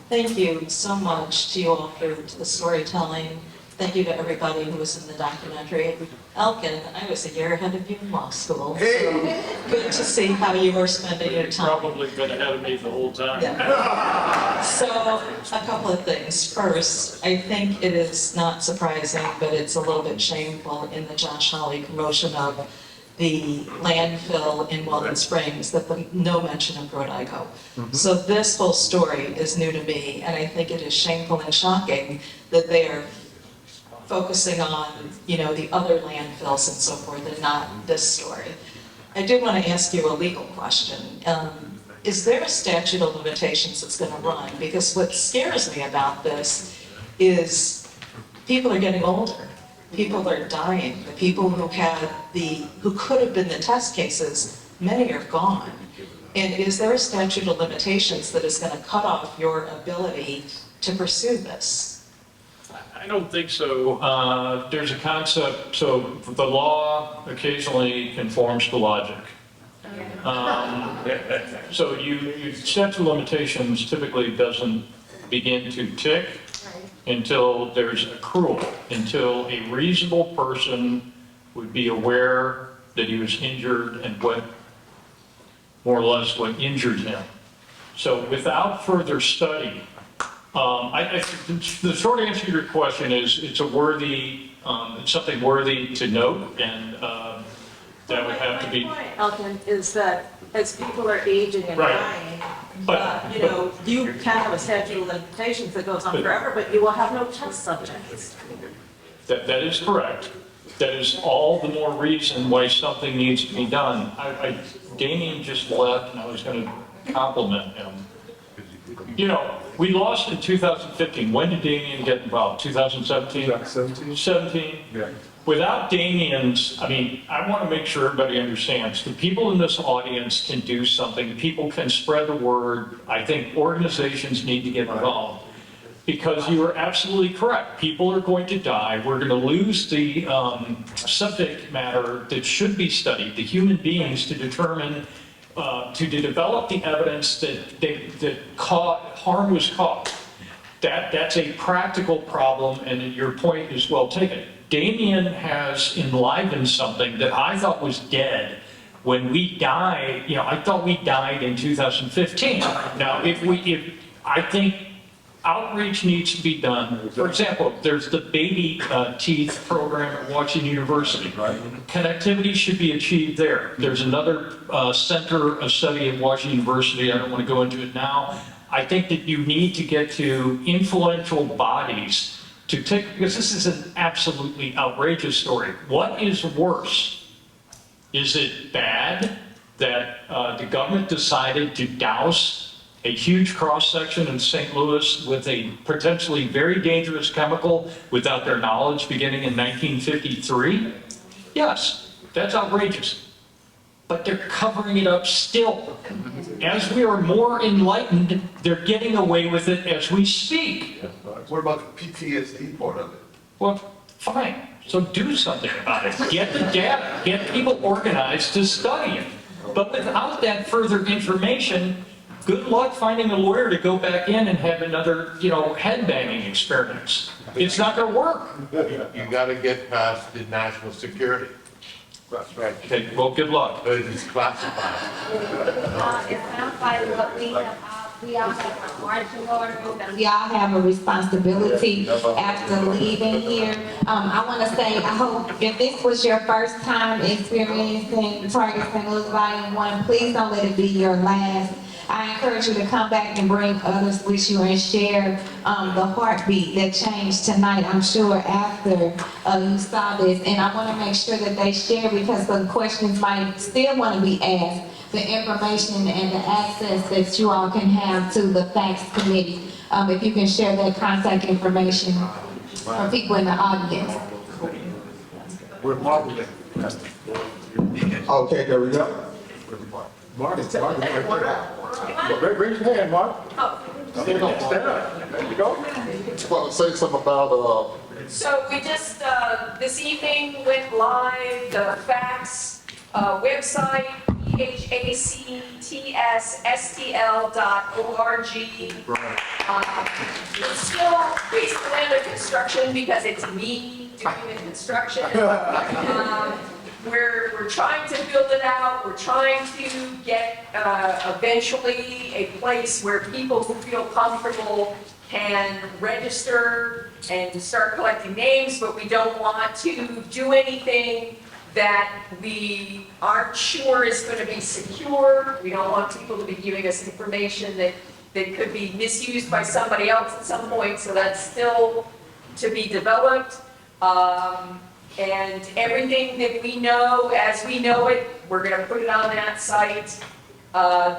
Thank you so much to you all for the storytelling. Thank you to everybody who was in the documentary. Elkin, I was a year ahead of you in law school. So good to see how you were spending your time. Probably been ahead of me the whole time. Yeah. So a couple of things. First, I think it is not surprising, but it's a little bit shameful in the Josh Hawley promotion of the landfill in Weldon Springs that no mention of Pruitt-Igoe. So this whole story is new to me, and I think it is shameful and shocking that they are focusing on, the other landfills and so forth, and not this story. I do want to ask you a legal question. Is there a statute of limitations that's going to run? Because what scares me about this is people are getting older. People are dying. The people who could have been the test cases, many are gone. And is there a statute of limitations that is going to cut off your ability to pursue this? I don't think so. There's a concept, so the law occasionally conforms to logic. So statute of limitations typically doesn't begin to tick until there's accrual, until a reasonable person would be aware that he was injured and what injured him. So without further study, I think the short answer to your question is it's something worthy to note, and that would have to be. My point, Elkin, is that as people are aging and dying, you can have a statute of limitations that goes on forever, but you will have no test subjects. That is correct. That is all the more reason why something needs to be done. Damien just left, and I was going to compliment him. We lost in 2015. When did Damien get involved? 2017? 17? Yeah. Without Damien's, I want to make sure everybody understands, the people in this audience can do something, people can spread the word. I think organizations need to get involved. Because you are absolutely correct. People are going to die. We're going to lose the subject matter that should be studied, the human beings, to determine, to develop the evidence that harm was caused. That's a practical problem, and your point is well taken. Damien has enlivened something that I thought was dead when we died. I thought we died in 2015. Now, I think outreach needs to be done. For example, there's the baby teeth program at Washington University. Connectivity should be achieved there. There's another center of study at Washington University. I don't want to go into it now. I think that you need to get to influential bodies to take, because this is an absolutely outrageous story. What is worse? Is it bad that the government decided to douse a huge cross-section in St. Louis with a potentially very dangerous chemical without their knowledge beginning in 1953? Yes, that's outrageous. But they're covering it up still. As we are more enlightened, they're getting away with it as we speak. What about the PTSD part of it? Well, fine. So do something about it. Get the data. Get people organized to study it. But without that further information, good luck finding a lawyer to go back in and have another, head-banging experience. It's not going to work. You got to get past the national security. That's right. Okay, well, good luck. It's classified. It sounds like what we all have marching orders, and we all have a responsibility after leaving here. I want to say, I hope if this was your first time experiencing Target St. Louis Volume 1, please don't let it be your last. I encourage you to come back and bring others with you and share the heartbeat that changed tonight, I'm sure, after you saw this. And I want to make sure that they share, because the questions might still want to be asked, the information and the access that you all can have to the Facts Committee. If you can share that contact information for people in the audience. We're marketing. Okay, there we go. Mark, raise your hand, Mark. Stand up. There you go. Well, say something about, So we just, this evening went live, the Facts website, phactstl.org. It's still basically under construction because it's me doing the construction. We're trying to build it out. We're trying to get eventually a place where people who feel comfortable can register and start collecting names, but we don't want to do anything that we aren't sure is going to be secure. We don't want people to be giving us information that could be misused by somebody else at some point, so that's still to be developed. And everything that we know, as we know it, we're going to put it on that site.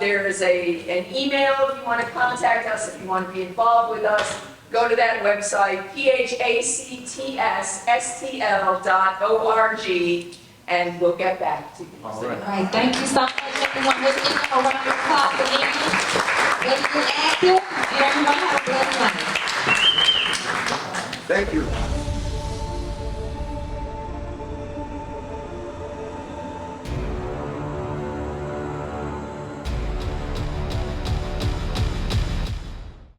There's an email if you want to contact us, if you want to be involved with us. Go to that website, phactstl.org, and we'll get back to you. All right, thank you so much, everyone. Let's give them a round of applause again. Let's be active, and everyone have a blessed night. Thank you.